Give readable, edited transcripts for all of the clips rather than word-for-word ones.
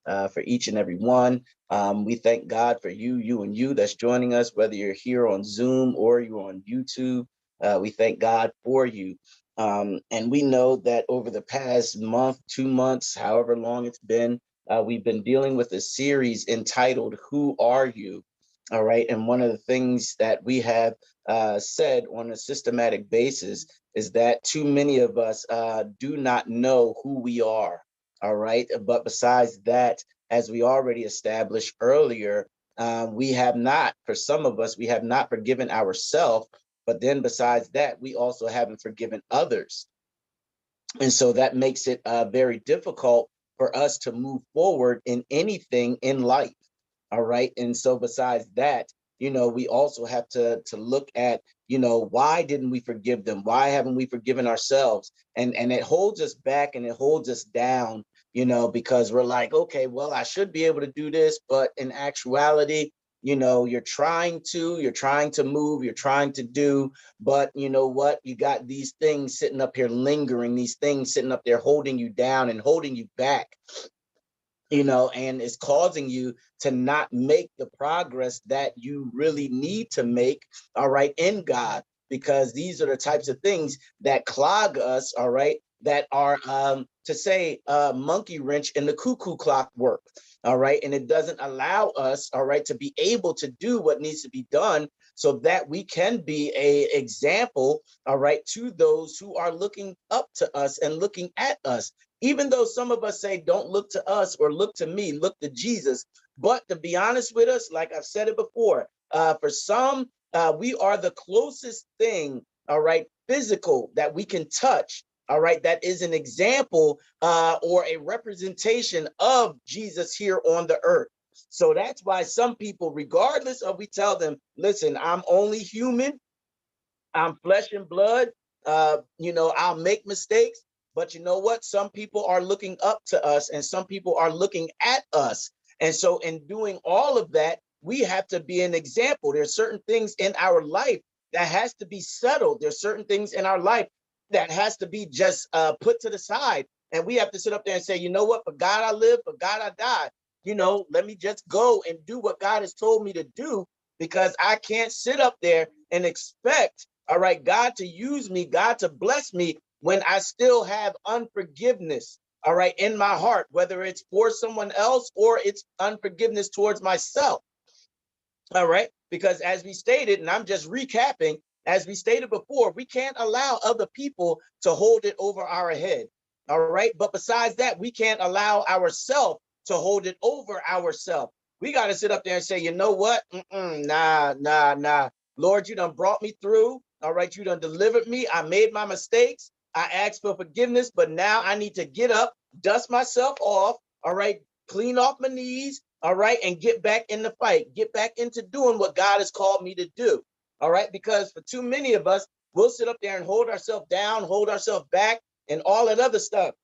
for each and every one. We thank God for you that's joining us, whether you're here on Zoom or you're on YouTube. We thank God for you. And we know that over the past month, 2 months, however long it's been, we've been dealing with a series entitled, Who Are You? All right. And one of the things that we have said on a systematic basis is that too many of us do not know who we are. All right. But besides that, as we already established earlier, we have not, for some of us, we have not forgiven ourselves. But then besides that, we also haven't forgiven others. And so that makes it very difficult for us to move forward in anything in life. All right. And so besides that, we also have to look at, why didn't we forgive them? Why haven't we forgiven ourselves? And it holds us back and it holds us down, because we're like, okay, well, I should be able to do this. But in actuality, you're trying to move, you're trying to do, but you know what? You got these things sitting up here lingering, these things sitting up there holding you down and holding you back, and it's causing you to not make the progress that you really need to make, all right, in God, because these are the types of things that clog us, all right, that are, to say, monkey wrench in the cuckoo clock work, all right, and it doesn't allow us, all right, to be able to do what needs to be done so that we can be a example, all right, to those who are looking up to us and looking at us. Even though some of us say, don't look to us or look to me, look to Jesus. But to be honest with us, like I've said it before, for some, we are the closest thing, all right, physical that we can touch, all right, that is an example or a representation of Jesus here on the earth. So that's why some people, regardless of, we tell them, listen, I'm only human, I'm flesh and blood, I'll make mistakes. But you know what? Some people are looking up to us and some people are looking at us. And so in doing all of that, we have to be an example. There's certain things in our life that has to be settled. There's certain things in our life that has to be just put to the side. And we have to sit up there and say, you know what? For God I live, for God I die. Let me just go and do what God has told me to do, because I can't sit up there and expect, all right, God to use me, God to bless me when I still have unforgiveness, all right, in my heart, whether it's for someone else or it's unforgiveness towards myself. All right, because as we stated, and I'm just recapping, as we stated before, we can't allow other people to hold it over our head. All right, but besides that, we can't allow ourselves to hold it over ourselves. We got to sit up there and say, you know what? Nah. Lord, you done brought me through. All right, you done delivered me. I made my mistakes. I asked for forgiveness, but now I need to get up, dust myself off. All right, clean off my knees. All right, and get back in the fight, get back into doing what God has called me to do. All right, because for too many of us, we'll sit up there and hold ourselves down, hold ourselves back, and all that other stuff.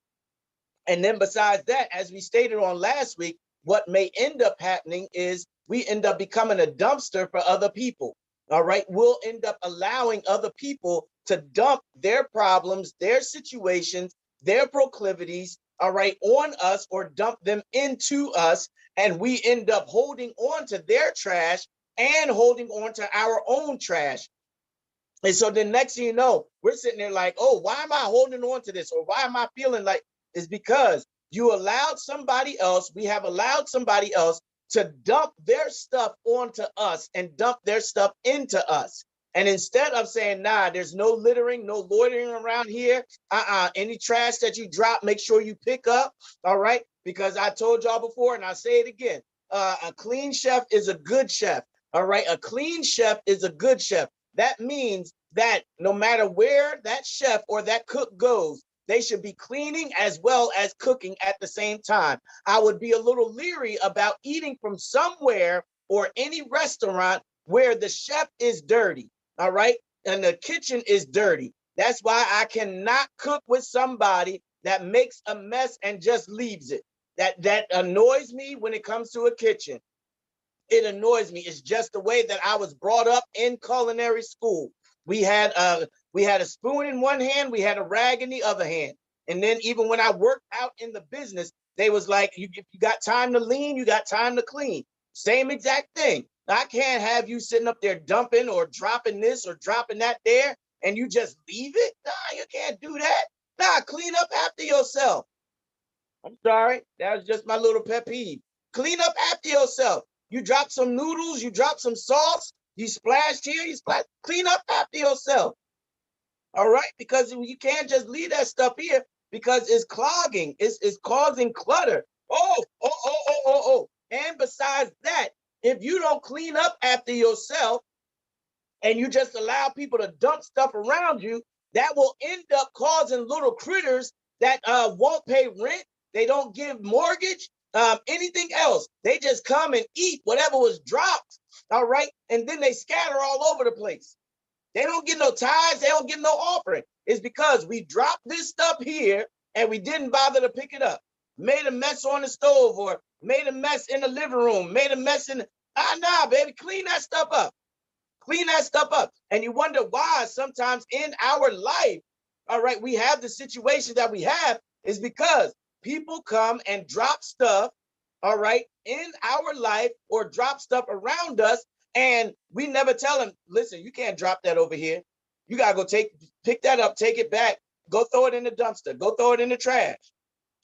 And then besides that, as we stated on last week, what may end up happening is we end up becoming a dumpster for other people. All right, we'll end up allowing other people to dump their problems, their situations, their proclivities, all right, on us, or dump them into us. And we end up holding on to their trash and holding on to our own trash. And so then next thing you know, we're sitting there like, oh, why am I holding on to this? Or why am I feeling like, it's because you allowed somebody else, we have allowed somebody else to dump their stuff onto us and dump their stuff into us. And instead of saying, nah, there's no littering, no loitering around here. Any trash that you drop, make sure you pick up. All right. Because I told y'all before, and I'll say it again, a clean chef is a good chef. All right. A clean chef is a good chef. That means that no matter where that chef or that cook goes, they should be cleaning as well as cooking at the same time. I would be a little leery about eating from somewhere or any restaurant where the chef is dirty, all right? And the kitchen is dirty. That's why I cannot cook with somebody that makes a mess and just leaves it. That annoys me when it comes to a kitchen. It annoys me. It's just the way that I was brought up in culinary school. We had a spoon in one hand, we had a rag in the other hand. And then even when I worked out in the business, They was like, if you got time to lean, you got time to clean. Same exact thing. I can't have you sitting up there dumping or dropping this or dropping that there, and you just leave it. Nah, you can't do that. Nah, clean up after yourself. I'm sorry. That was just my little pet peeve. Clean up after yourself. You drop some noodles, you drop some sauce, you splashed here, you splash. Clean up after yourself. All right, because you can't just leave that stuff here because it's clogging, it's causing clutter. Oh. And besides that, if you don't clean up after yourself and you just allow people to dump stuff around you, that will end up causing little critters that won't pay rent. They don't give mortgage, anything else. They just come and eat whatever was dropped. All right, and then they scatter all over the place. They don't get no tithes. They don't get no offering. It's because we dropped this stuff here and we didn't bother to pick it up. Made a mess on the stove or made a mess in the living room, made a mess in the, nah, baby, clean that stuff up. Clean that stuff up. And you wonder why sometimes in our life, all right, we have the situation that we have is because people come and drop stuff, all right, in our life or drop stuff around us. And we never tell them, listen, you can't drop that over here. You got to go pick that up, take it back, go throw it in the dumpster, go throw it in the trash.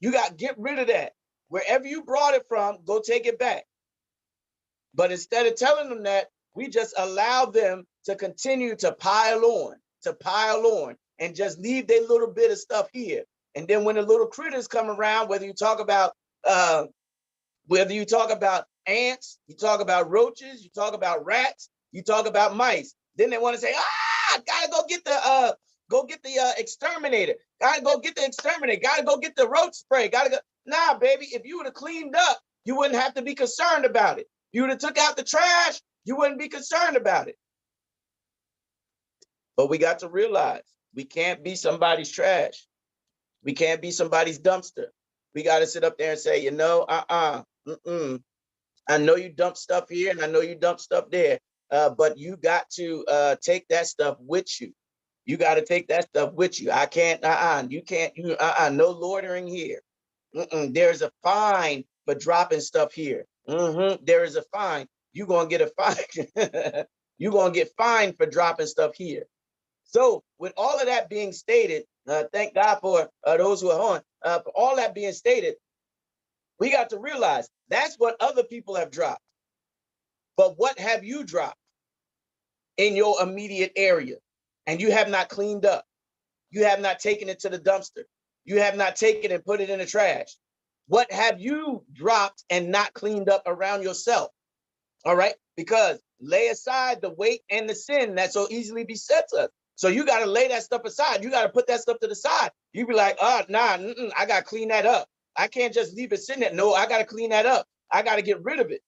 You got to get rid of that. Wherever you brought it from, go take it back. But instead of telling them that, we just allow them to continue to pile on, and just leave their little bit of stuff here. And then when the little critters come around, whether you talk about ants, you talk about roaches, you talk about rats, you talk about mice, then they want to say, gotta go get the exterminator. Gotta go get the exterminator. Gotta go get the roach spray. Gotta go. Nah, baby, if you would have cleaned up, you wouldn't have to be concerned about it. You would have took out the trash, you wouldn't be concerned about it. But we got to realize we can't be somebody's trash. We can't be somebody's dumpster. We got to sit up there and say, I know you dump stuff here and I know you dump stuff there, but you got to take that stuff with you. You got to take that stuff with you. I can't, you can't, no loitering here. There's a fine for dropping stuff here. There is a fine. You're going to get a fine. You're going to get fined for dropping stuff here. So with all of that being stated, thank God for those who are on. For all that being stated, we got to realize that's what other people have dropped. But what have you dropped in your immediate area? And you have not cleaned up. You have not taken it to the dumpster. You have not taken it and put it in the trash. What have you dropped and not cleaned up around yourself? All right, because lay aside the weight and the sin that so easily besets us. So you got to lay that stuff aside. You got to put that stuff to the side. You be like, I got to clean that up. I can't just leave it sitting there. No, I got to clean that up. I got to get rid of it.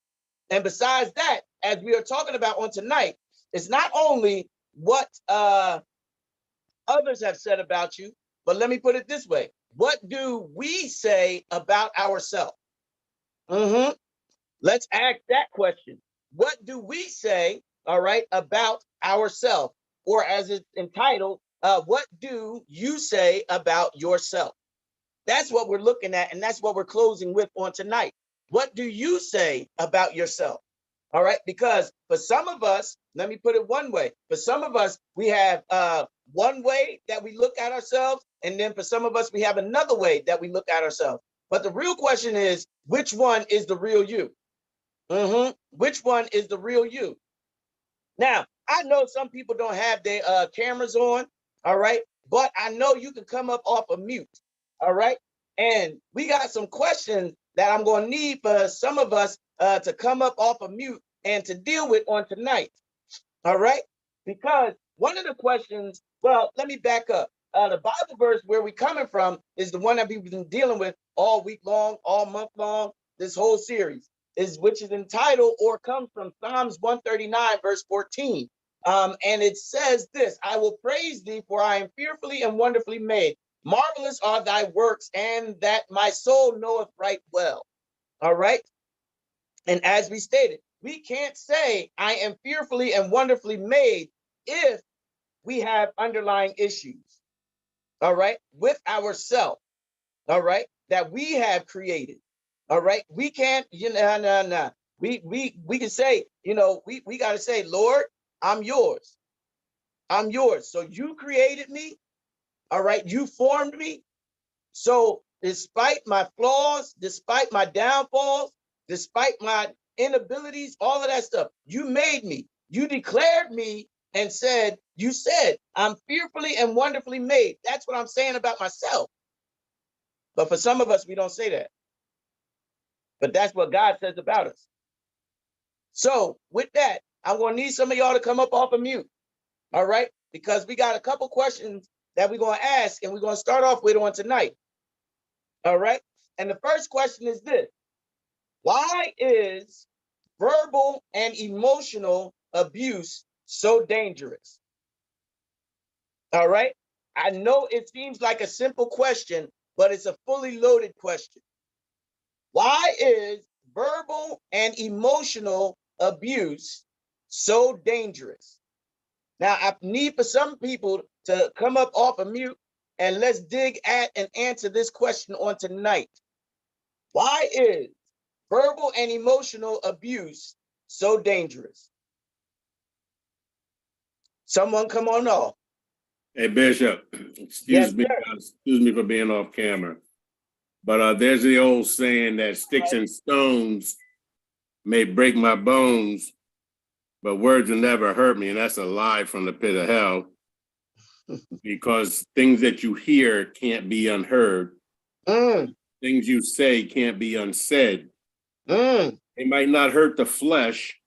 And besides that, as we are talking about on tonight, it's not only what others have said about you, but let me put it this way. What do we say about ourselves? Let's ask that question. What do we say, all right, about ourselves? Or as it's entitled, what do you say about yourself? That's what we're looking at, and that's what we're closing with on tonight. What do you say about yourself? All right, because for some of us, let me put it one way. For some of us, we have one way that we look at ourselves, and then for some of us, we have another way that we look at ourselves. But the real question is, which one is the real you? Which one is the real you? Now, I know some people don't have their cameras on, all right? But I know you can come up off of mute, all right? And we got some questions that I'm going to need for some of us to come up off of mute and to deal with on tonight, all right? Because one of the questions, well, let me back up. The Bible verse where we're coming from is the one that we've been dealing with all week long, all month long, this whole series, which is entitled or comes from Psalms 139, verse 14. And it says this: I will praise thee, for I am fearfully and wonderfully made. Marvelous are thy works, and that my soul knoweth right well. All right. And as we stated, we can't say I am fearfully and wonderfully made if we have underlying issues, all right, with ourselves, all right, that we have created. All right. We can't, no. We can say, we got to say, Lord, I'm yours. I'm yours. So you created me. All right. You formed me. So despite my flaws, despite my downfalls, despite my inabilities, all of that stuff, you made me. You declared me and you said, I'm fearfully and wonderfully made. That's what I'm saying about myself. But for some of us, we don't say that. But that's what God says about us. So with that, I'm going to need some of y'all to come up off of mute. All right. Because we got a couple questions that we're going to ask, and we're going to start off with on tonight. All right. And the first question is this: why is verbal and emotional abuse so dangerous? All right. I know it seems like a simple question, but it's a fully loaded question. Why is verbal and emotional abuse so dangerous? Now, I need for some people to come up off of mute, and let's dig at and answer this question on tonight. Why is verbal and emotional abuse so dangerous? Someone come on off. Hey, Bishop, excuse me for being off camera. But there's the old saying that sticks and stones may break my bones, but words will never hurt me. And that's a lie from the pit of hell, because things that you hear can't be unheard. Things you say can't be unsaid. They might not hurt the flesh,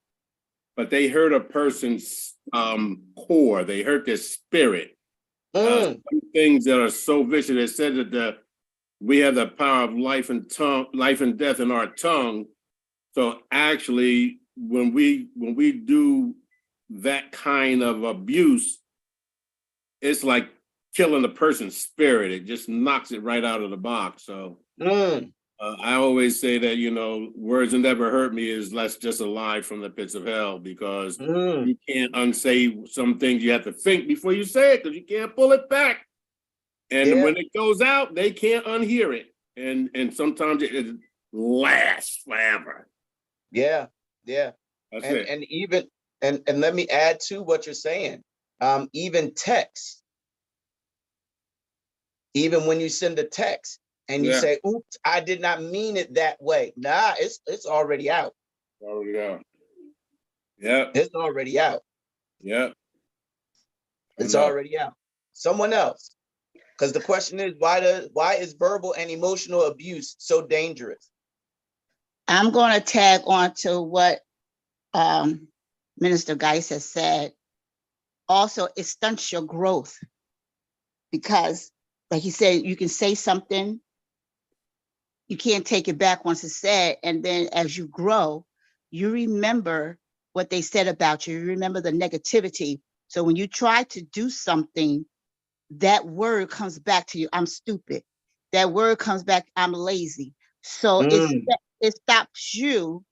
but they hurt a person's core. They hurt their spirit. Some things that are so vicious. They said that we have the power of life and death in our tongue. So actually, when we do that kind of abuse, it's like killing a person's spirit. It just knocks it right out of the box. So I always say that, words will never hurt me that's just a lie from the pits of hell, because you can't unsay some things. You have to think before you say it, because you can't pull it back. And when it goes out, they can't unhear it. And sometimes it lasts forever. Yeah. That's it. And even and let me add to what you're saying. Even text, even when you send a text and you say, oops, I did not mean it that way. Nah, it's already out. Already out. Yeah. It's already out. Yeah. It's already out. Someone else. Because the question is, why is verbal and emotional abuse so dangerous? I'm going to tag on to what Minister Geis has said. Also, it stunts your growth, because, like he said, you can say something, you can't take it back once it's said, and then as you grow, you remember what they said about you. You remember the negativity. So when you try to do something, that word comes back to you. I'm stupid. That word comes back. I'm lazy. So it stops you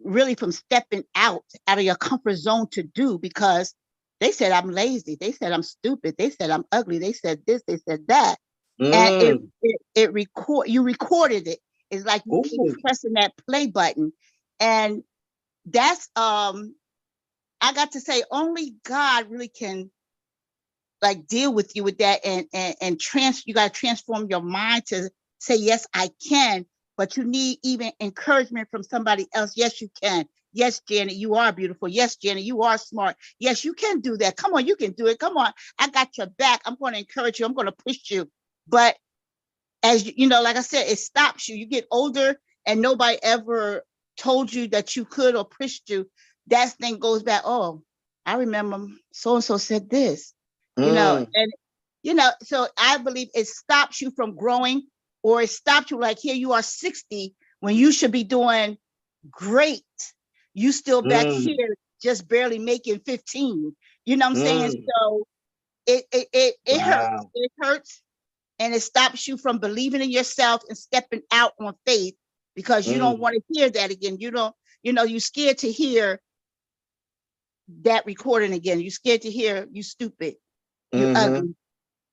really from stepping out of your comfort zone to do, because they said I'm lazy. They said I'm stupid. They said I'm ugly. They said this. They said that. And you recorded it. It's like you keep pressing that play button, and that's I got to say, only God really can like deal with you with that, and you got to transform your mind to say, yes, I can. But you need even encouragement from somebody else. Yes, you can. Yes, Janet, you are beautiful. Yes, Janet, you are smart. Yes, you can do that. Come on, you can do it. Come on, I got your back. I'm going to encourage you. I'm going to push you. But as you know, like I said, it stops you. You get older and nobody ever told you that you could or pushed you. That thing goes back. Oh, I remember so-and-so said this, and so I believe it stops you from growing, or it stops you like, here you are 60 when you should be doing great. You still back here just barely making 15. You know what I'm saying? So it hurts. It hurts. And it stops you from believing in yourself and stepping out on faith, because you don't want to hear that again. You're scared to hear that recording again. You're scared to hear you stupid, you ugly,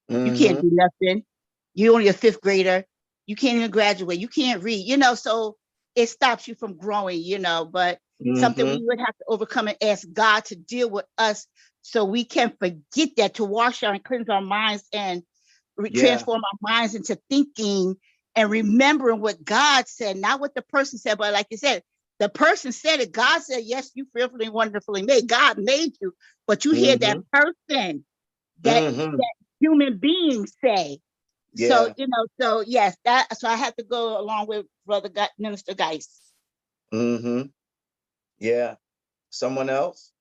you can't do nothing. You're only a fifth grader. You can't even graduate. You can't read, so it stops you from growing, but something we would have to overcome and ask God to deal with us so we can forget that, to wash our and cleanse our minds and transform our minds into thinking and remembering what God said, not what the person said. But like you said, the person said it. God said, yes, you fearfully and wonderfully made. God made you, but you hear that person, that human being say. So, so yes, so I have to go along with Minister Geis. Yeah. Someone else?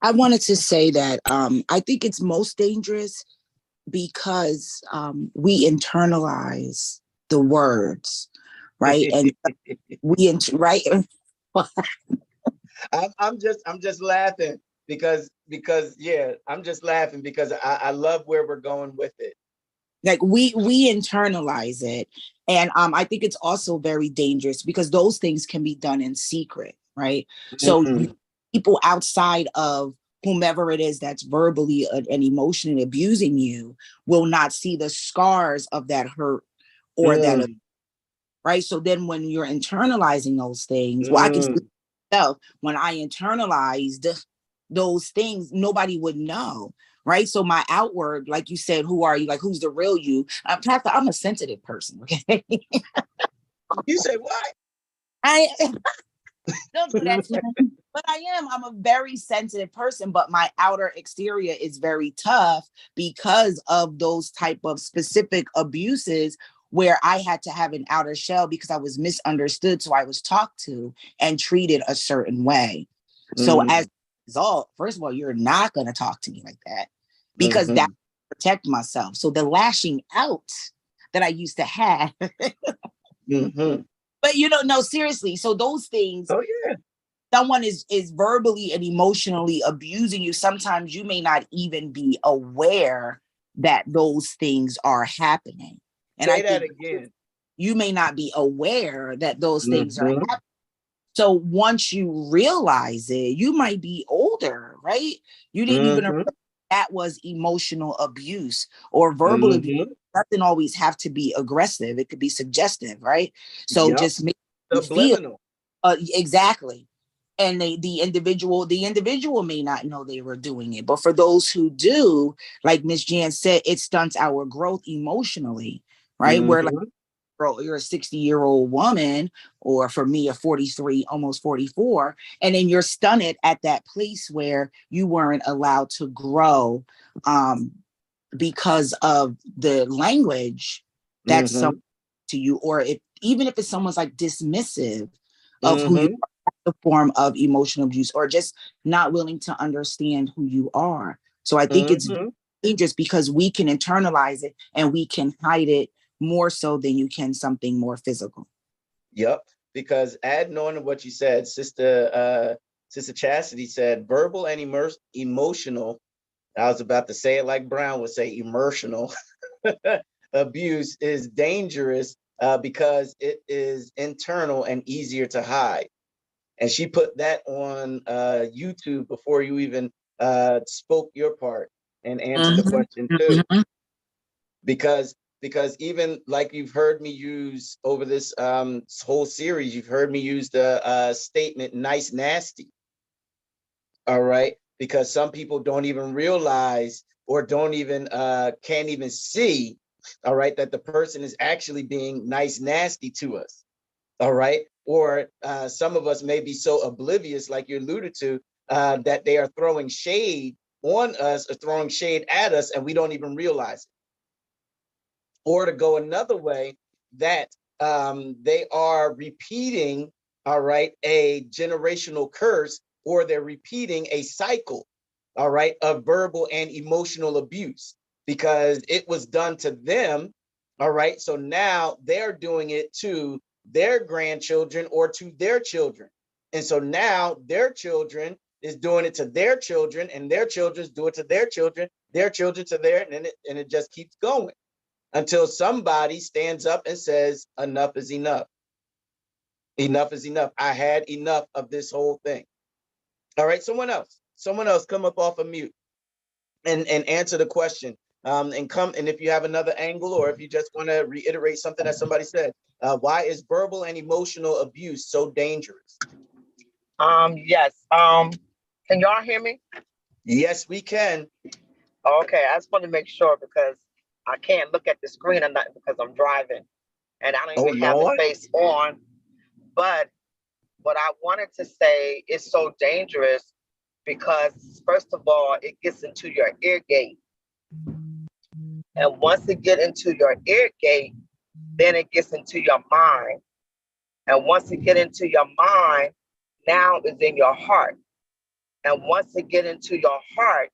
I wanted to say that I think it's most dangerous because we internalize the words, right? And right. I'm just laughing because I'm just laughing because I love where we're going with it. Like we internalize it. And I think it's also very dangerous because those things can be done in secret, right? So people outside of whomever it is that's verbally and emotionally abusing you will not see the scars of that hurt or that, right? So then when you're internalizing those things, well, I can speak for myself. When I internalized those things, nobody would know. Right. So my outward, like you said, who are you? Like, who's the real you? Pastor, I'm a sensitive person. Okay. You say what? Don't do that to me. But I'm a very sensitive person, but my outer exterior is very tough because of those type of specific abuses where I had to have an outer shell because I was misunderstood. So I was talked to and treated a certain way. So as a result, first of all, you're not going to talk to me like that because that protect myself. So the lashing out that I used to have, but no, seriously. So those things, someone is verbally and emotionally abusing you. Sometimes you may not even be aware that those things are happening. And say that again. You may not be aware that those things are happening. So once you realize it, you might be older, right? You didn't even know that was emotional abuse or verbal abuse. It doesn't always have to be aggressive. It could be suggestive, right? So just make you feel exactly. And the individual may not know they were doing it, but for those who do, like Miss Jan said, it stunts our growth emotionally, right? Where like, bro, you're a 60-year-old woman, or for me, a 43, almost 44, and then you're stunted at that place where you weren't allowed to grow because of the language that's some to you, or even if it's someone's like dismissive of who you are, the form of emotional abuse, or just not willing to understand who you are. So I think it's dangerous because we can internalize it and we can hide it more so than you can something more physical. Yep. Because adding on to what you said, Sister Chastity said, verbal and emotional. I was about to say it like Brown would say, emotional abuse is dangerous because it is internal and easier to hide. And she put that on YouTube before you even spoke your part and answered the question too. Because even like you've heard me use over this whole series, you've heard me use the statement nice nasty. All right. Because some people don't even realize or don't even can't even see, all right, that the person is actually being nice nasty to us. All right. Or some of us may be so oblivious, like you alluded to, that they are throwing shade on us or throwing shade at us and we don't even realize it. Or to go another way, that they are repeating, all right, a generational curse, or they're repeating a cycle, all right, of verbal and emotional abuse because it was done to them, all right? So now they're doing it to their grandchildren or to their children. And so now their children is doing it to their children, and their children's do it to their children to their, and it just keeps going until somebody stands up and says, enough is enough. Enough is enough. I had enough of this whole thing. All right, someone else come up off of mute and answer the question. And come, and if you have another angle, or if you just want to reiterate something that somebody said, why is verbal and emotional abuse so dangerous? Yes. Can y'all hear me? Yes, we can. Okay, I just want to make sure because I can't look at the screen or nothing because I'm driving and I don't Oh, even have the Lord. face on. But what I wanted to say is so dangerous because first of all, it gets into your ear gate. And once it gets into your ear gate, then it gets into your mind. And once it gets into your mind, now it's in your heart. And once it gets into your heart,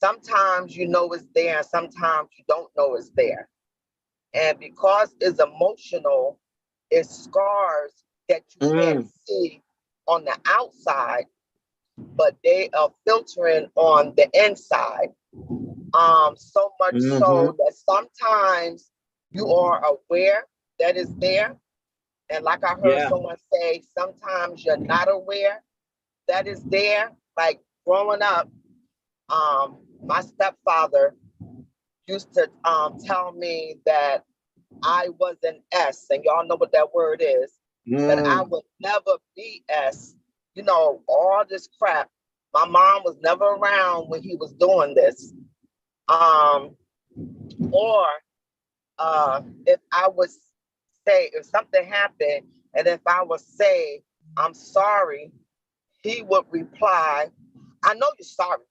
sometimes you know it's there, and sometimes you don't know it's there. And because it's emotional, it scars that you can't see on the outside, but they are filtering on the inside. So much so that sometimes you are aware that it's there. And like I heard someone say, sometimes you're not aware that it's there. Like growing up, my stepfather used to tell me that I was an S, and y'all know what that word is, that I would never be S. You know, all this crap. My mom was never around when he was doing this. Or if I would say, if something happened, and if I would say, I'm sorry, he would reply, I know you're sorry.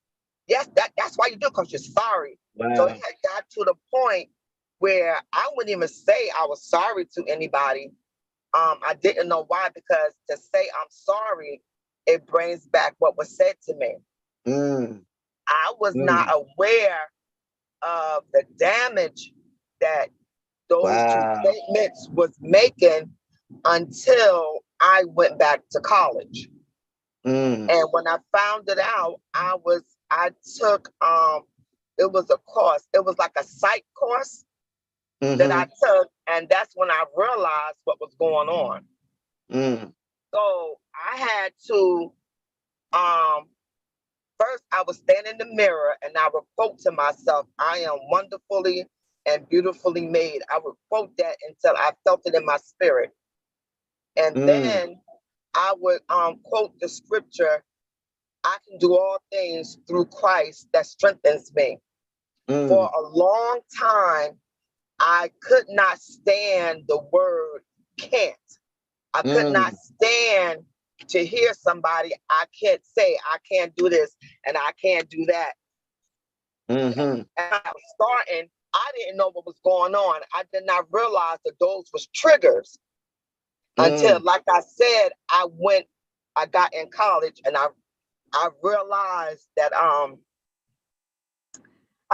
Yes, that's why you do, because you're sorry. Wow. So it had got to the point where I wouldn't even say I was sorry to anybody. I didn't know why, because to say I'm sorry, it brings back what was said to me. I was not aware of the damage that those two statements was making until I went back to college. And when I found it out, I took, it was a course. It was like a psych course that I took. And that's when I realized what was going on. So I had to, first I would stand in the mirror and I would quote to myself, I am wonderfully and beautifully made. I would quote that until I felt it in my spirit. And then I would quote the scripture, I can do all things through Christ that strengthens me. For a long time, I could not stand the word can't. I could not stand to hear somebody, I can't say, I can't do this and I can't do that. And I was starting, I didn't know what was going on. I did not realize that those was triggers until, like I said, I got in college and I realized that I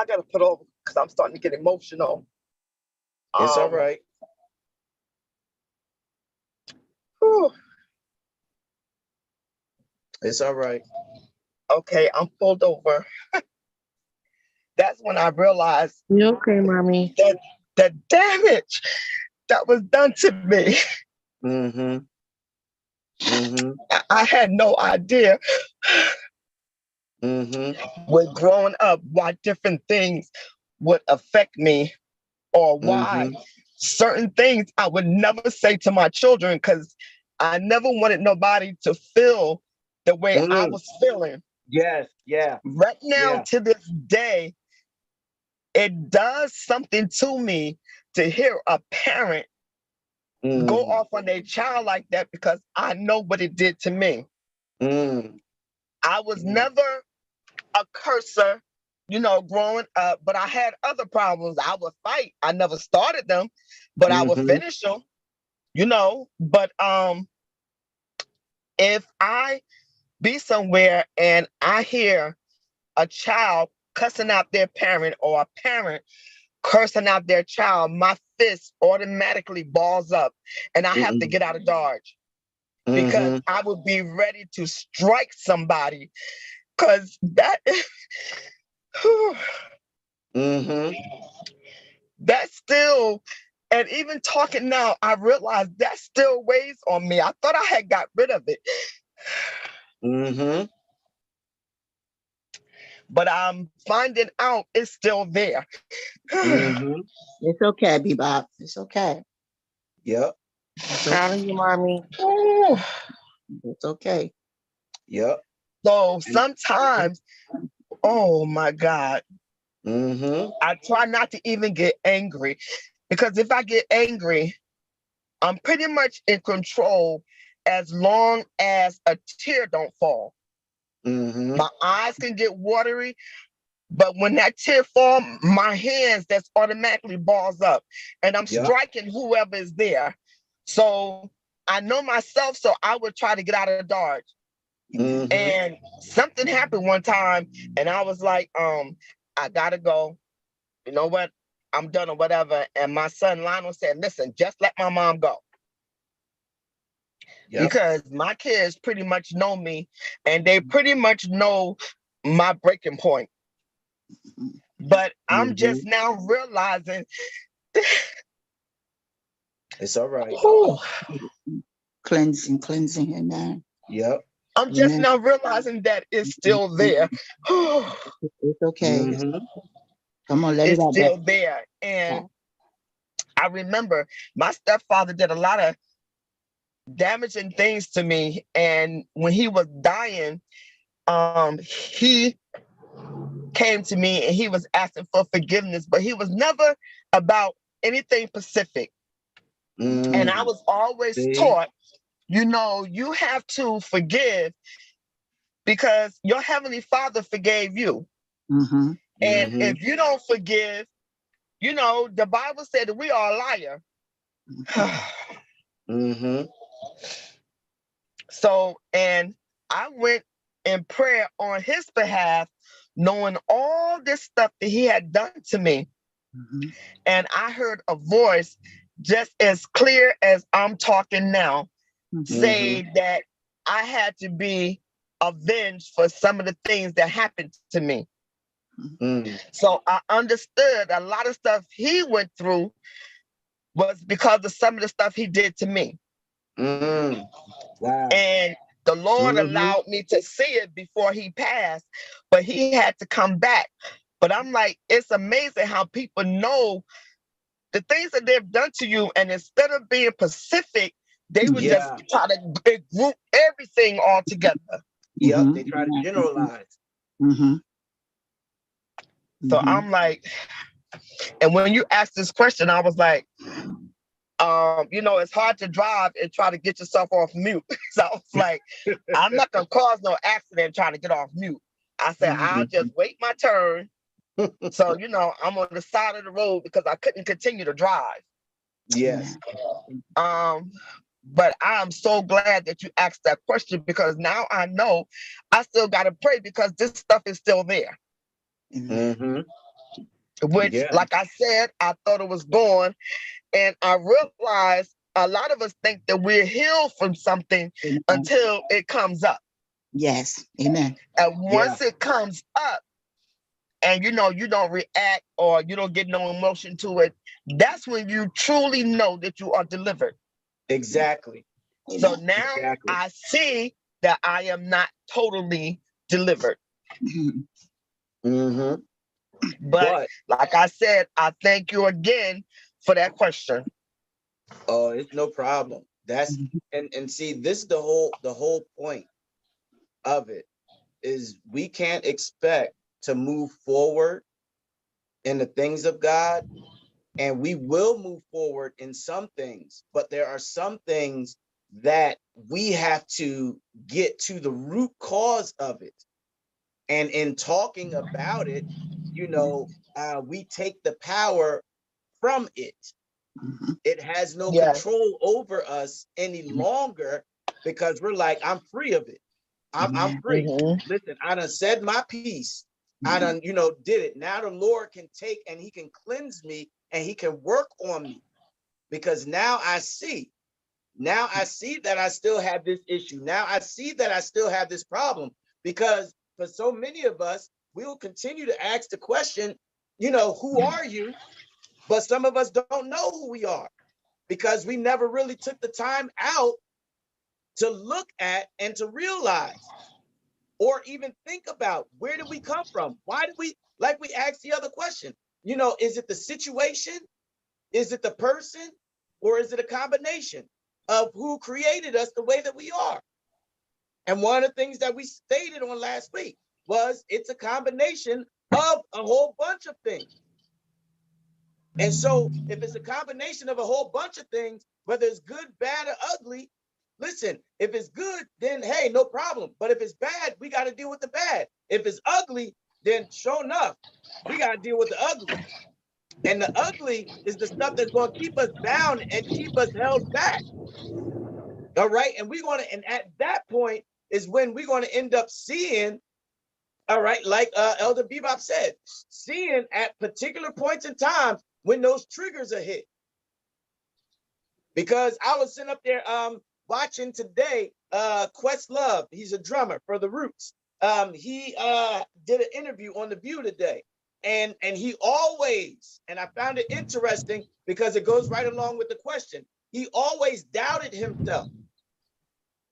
gotta put over because I'm starting to get emotional. It's all right. Whew. It's all right. Okay, I'm pulled over. That's when I realized You okay, mommy? that the damage that was done to me. I had no idea with growing up why different things would affect me, or why certain things I would never say to my children, because I never wanted nobody to feel the way I was feeling. Yes, yeah. Right now, to this day, it does something to me to hear a parent go off on their child like that, because I know what it did to me. I was never a cursor, you know, growing up, but I had other problems. I would fight. I never started them, but I would finish them, you know. But if I be somewhere and I hear a child cussing out their parent, or a parent cursing out their child, my fist automatically balls up and I have to get out of Dodge, because I would be ready to strike somebody, because that that still, and even talking now, I realize that still weighs on me. I thought I had got rid of it. but I'm finding out it's still there. It's okay, Bebop. It's okay. Yep. Proud of you, mommy. It's okay. Yep. So sometimes, oh my God, I try not to even get angry, because if I get angry, I'm pretty much in control as long as a tear don't fall. My eyes can get watery, but when that tear falls, my hands that's automatically balls up, and I'm striking whoever is there. So I know myself, so I would try to get out of Dodge. And something happened one time, and I was like, I gotta go. You know what? I'm done or whatever. And my son Lionel said, listen, just let my mom go. Because my kids pretty much know me, and they pretty much know my breaking point. But I'm just now realizing it's all right. Cleansing, amen. Yep. I'm just now realizing that it's still there. It's okay. Come on, let it's it out. Still there. And I remember my stepfather did a lot of damaging things to me. And when he was dying, he came to me and he was asking for forgiveness, but he was never about anything specific. And I was always taught, you know, you have to forgive because your Heavenly Father forgave you. And if you don't forgive, you know, the Bible said that we are a liar. So, and I went in prayer on his behalf, knowing all this stuff that he had done to me. And I heard a voice just as clear as I'm talking now say that I had to be avenged for some of the things that happened to me. So I understood a lot of stuff he went through was because of some of the stuff he did to me. Wow. And the Lord allowed me to see it before he passed, but he had to come back. But I'm like, it's amazing how people know the things that they've done to you, and instead of being specific, they would just try to group everything all together. They try to generalize. So I'm like, and when you asked this question, I was like, you know, it's hard to drive and try to get yourself off mute. So I was like, I'm not gonna cause no accident trying to get off mute. I said, I'll just wait my turn. So, you know, I'm on the side of the road because I couldn't continue to drive. Yes. But I'm so glad that you asked that question, because now I know I still got to pray because this stuff is still there. Which, like I said, I thought it was gone. And I realized a lot of us think that we're healed from something until it comes up. Yes. Amen. And once it comes up, and you know, you don't react or you don't get no emotion to it, that's when you truly know that you are delivered. Exactly. So now I see that I am not totally delivered. But like I said, I thank you again for that question. Oh, it's no problem. That's and see, this is the whole point of it, is we can't expect to move forward in the things of God, and we will move forward in some things, but there are some things that we have to get to the root cause of it. And in talking about it, you know, we take the power from it. It has no control over us any longer, because we're like, I'm free of it. I'm free. Listen, I done said my piece. I done, you know, did it. Now the Lord can take and he can cleanse me and he can work on me, because now I see. Now I see that I still have this issue. Now I see that I still have this problem, because for so many of us, we will continue to ask the question, you know, who are you? But some of us don't know who we are, because we never really took the time out to look at and to realize. or even think about, where did we come from? Why did we, like we asked the other question, you know, is it the situation? Is it the person? Or is it a combination of who created us the way that we are? And one of the things that we stated on last week was it's a combination of a whole bunch of things. And so if it's a combination of a whole bunch of things, whether it's good, bad, or ugly, listen, if it's good, then hey, no problem. But if it's bad, we got to deal with the bad. If it's ugly, then sure enough, we got to deal with the ugly. And the ugly is the stuff that's going to keep us bound and keep us held back. All right. And we're going to, and at that point is when we're going to end up seeing, all right, like Elder Bebop said, seeing at particular points in time when those triggers are hit. Because I was sitting up there watching today, Questlove, he's a drummer for The Roots. He did an interview on The View today. And he always, and I found it interesting because it goes right along with the question, he always doubted himself.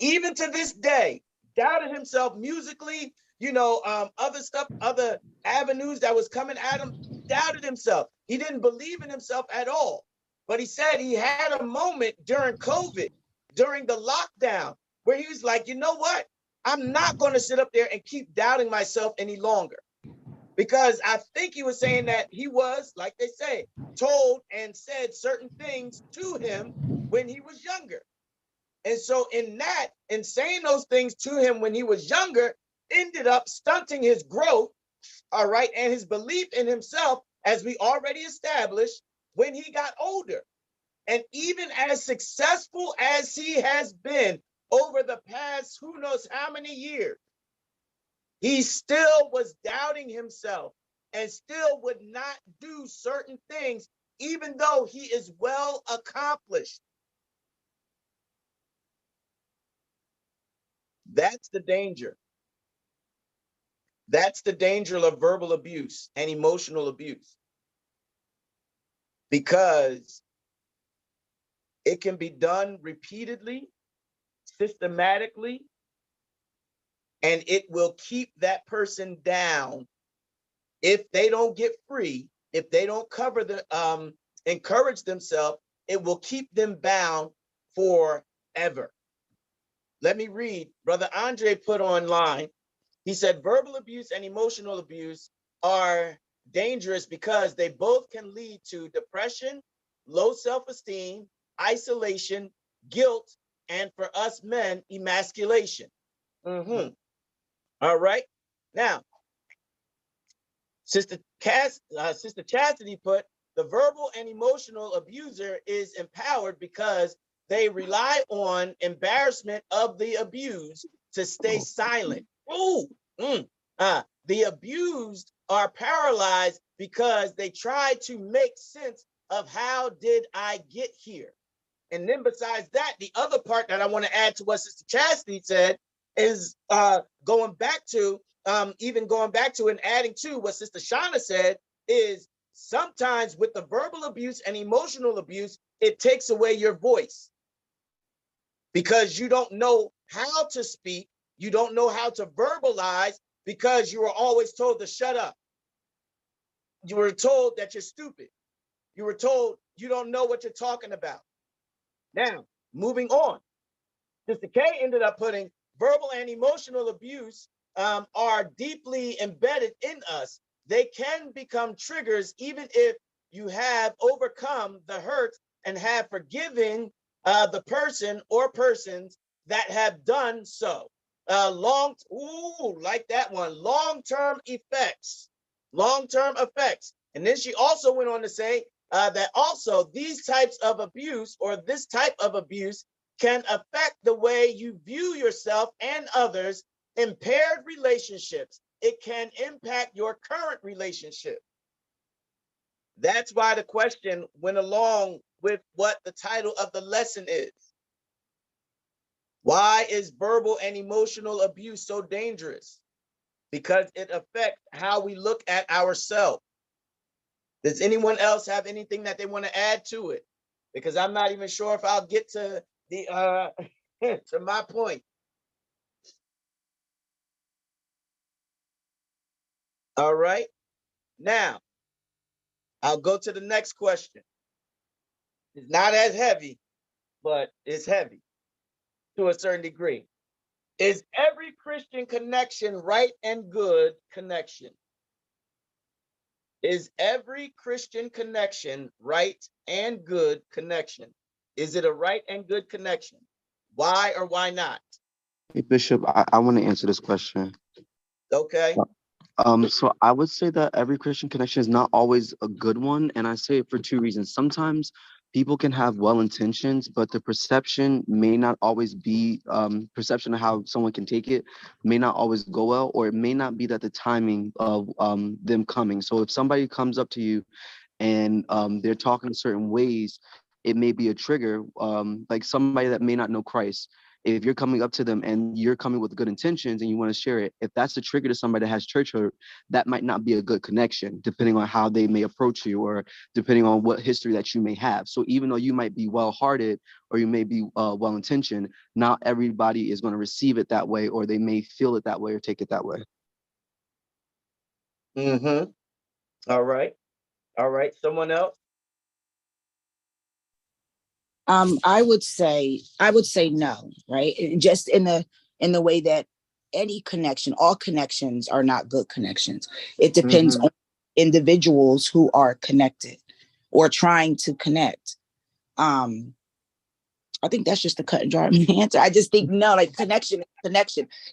Even to this day, doubted himself musically, you know, other stuff, other avenues that was coming at him, doubted himself. He didn't believe in himself at all. But he said he had a moment during COVID, during the lockdown, where he was like, you know what? I'm not going to sit up there and keep doubting myself any longer. Because I think he was saying that he was, like they say, told and said certain things to him when he was younger. And so in that, in saying those things to him when he was younger, ended up stunting his growth, all right, and his belief in himself, as we already established, when he got older. And even as successful as he has been over the past, who knows how many years, he still was doubting himself and still would not do certain things, even though he is well accomplished. That's the danger. That's the danger of verbal abuse and emotional abuse. Because it can be done repeatedly, systematically, and it will keep that person down if they don't get free, if they don't cover the encourage themselves, it will keep them bound forever. Let me read. Brother Andre put online, he said, verbal abuse and emotional abuse are dangerous because they both can lead to depression, low self-esteem, isolation, guilt, and for us men, emasculation. All right. Now, Sister Chastity put, the verbal and emotional abuser is empowered because they rely on embarrassment of the abused to stay silent. The abused are paralyzed because they try to make sense of how did I get here? And then besides that, the other part that I want to add to what Sister Chastity said is going back to and adding to what Sister Shauna said, is sometimes with the verbal abuse and emotional abuse, it takes away your voice because you don't know how to speak. You don't know how to verbalize because you were always told to shut up. You were told that you're stupid. You were told you don't know what you're talking about. Now, moving on. Sister K ended up putting verbal and emotional abuse are deeply embedded in us. They can become triggers even if you have overcome the hurt and have forgiven the person or persons that have done so. Like that one, long-term effects, long-term effects. And then she also went on to say that also these types of abuse or this type of abuse can affect the way you view yourself and others, impaired relationships. It can impact your current relationship. That's why the question went along with what the title of the lesson is. Why is verbal and emotional abuse so dangerous? Because it affects how we look at ourselves. Does anyone else have anything that they want to add to it? Because I'm not even sure if I'll get to the to my point. All right. Now, I'll go to the next question. It's not as heavy, but it's heavy to a certain degree. Is every Christian connection right and good connection? Is every Christian connection right and good connection? Is it a right and good connection? Why or why not? Hey, Bishop, I want to answer this question. Okay. So I would say that every Christian connection is not always a good one, and I say it for two reasons. Sometimes people can have well intentions, but the perception may not always be perception of how someone can take it may not always go well, or it may not be that the timing of them coming. So if somebody comes up to you and they're talking certain ways, it may be a trigger, like somebody that may not know Christ. If you're coming up to them and you're coming with good intentions and you want to share it, if that's a trigger to somebody that has church hurt, that might not be a good connection, depending on how they may approach you or depending on what history that you may have. So even though you might be well-hearted or you may be well-intentioned, not everybody is going to receive it that way, or they may feel it that way or take it that way. Mm-hmm. All right. All right. Someone else? I would say no, right? Just in the way that any connection, all connections are not good connections. It depends on individuals who are connected or trying to connect. I think that's just a cut and dry answer. I just think no, like connection.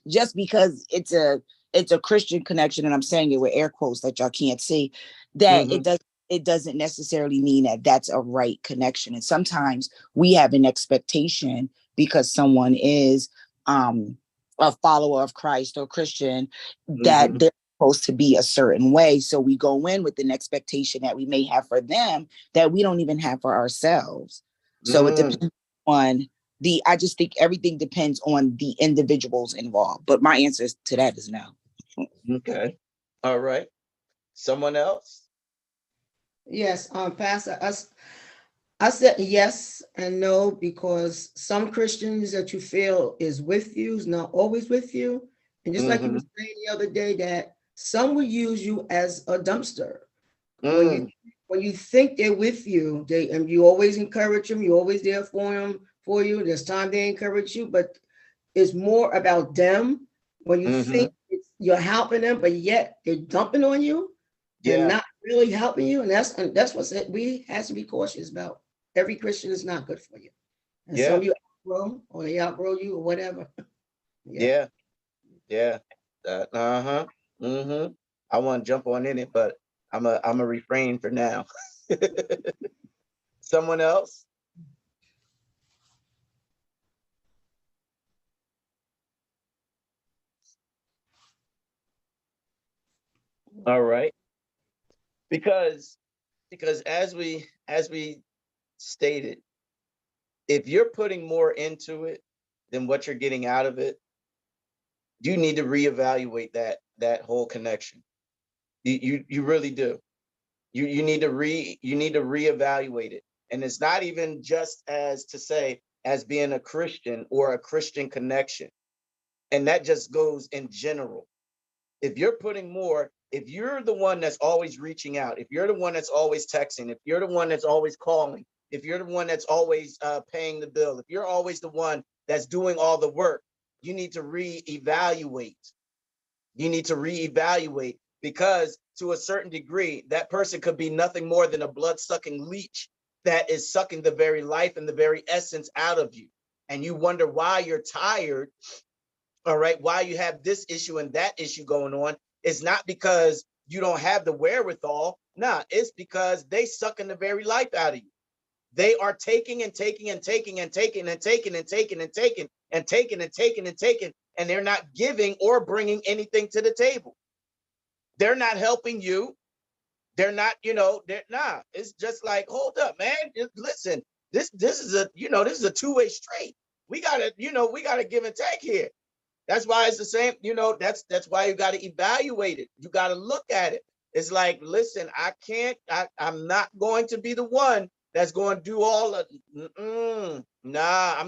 Just because it's a Christian connection, and I'm saying it with air quotes that y'all can't see, that it doesn't necessarily mean that that's a right connection. And sometimes we have an expectation because someone is a follower of Christ or Christian that they're supposed to be a certain way. So we go in with an expectation that we may have for them that we don't even have for ourselves. So it depends on I just think everything depends on the individuals involved. But my answer to that is no. Okay. All right. Someone else? Yes, Pastor, I said yes and no because some Christians that you feel is with you is not always with you. And just like you were saying the other day, that some will use you as a dumpster. When you think they're with you, and you always encourage them, you're always there for them, for you. There's time they encourage you, but it's more about them. When you think you're helping them, but yet they're dumping on you and not really helping you, and that's what we has to be cautious about. Every Christian is not good for you, and some of you outgrow, or they outgrow you, or whatever. Yeah. I want to jump on in it, but I'm a refrain for now. Someone else? All right. Because as we stated, if you're putting more into it than what you're getting out of it, you need to reevaluate that whole connection. You really do. You need to reevaluate it. And it's not even just as to say as being a Christian or a Christian connection. And that just goes in general. If you're putting more, if you're the one that's always reaching out, if you're the one that's always texting, if you're the one that's always calling, if you're the one that's always paying the bill, if you're always the one that's doing all the work, you need to reevaluate. You need to reevaluate, because to a certain degree, that person could be nothing more than a blood-sucking leech that is sucking the very life and the very essence out of you. And you wonder why you're tired. All right, why you have this issue and that issue going on. It's not because you don't have the wherewithal. Nah, it's because they sucking the very life out of you. They are taking and taking and taking and taking and taking and taking and taking and taking and taking and taking, and they're not giving or bringing anything to the table. They're not helping you. They're not, it's just like, hold up, man. Listen, this is this is a two-way street. We gotta give and take here. That's why it's the same, that's why you got to evaluate it. You got to look at it. It's like, listen, I'm not going to be the one that's going to do all of, I'm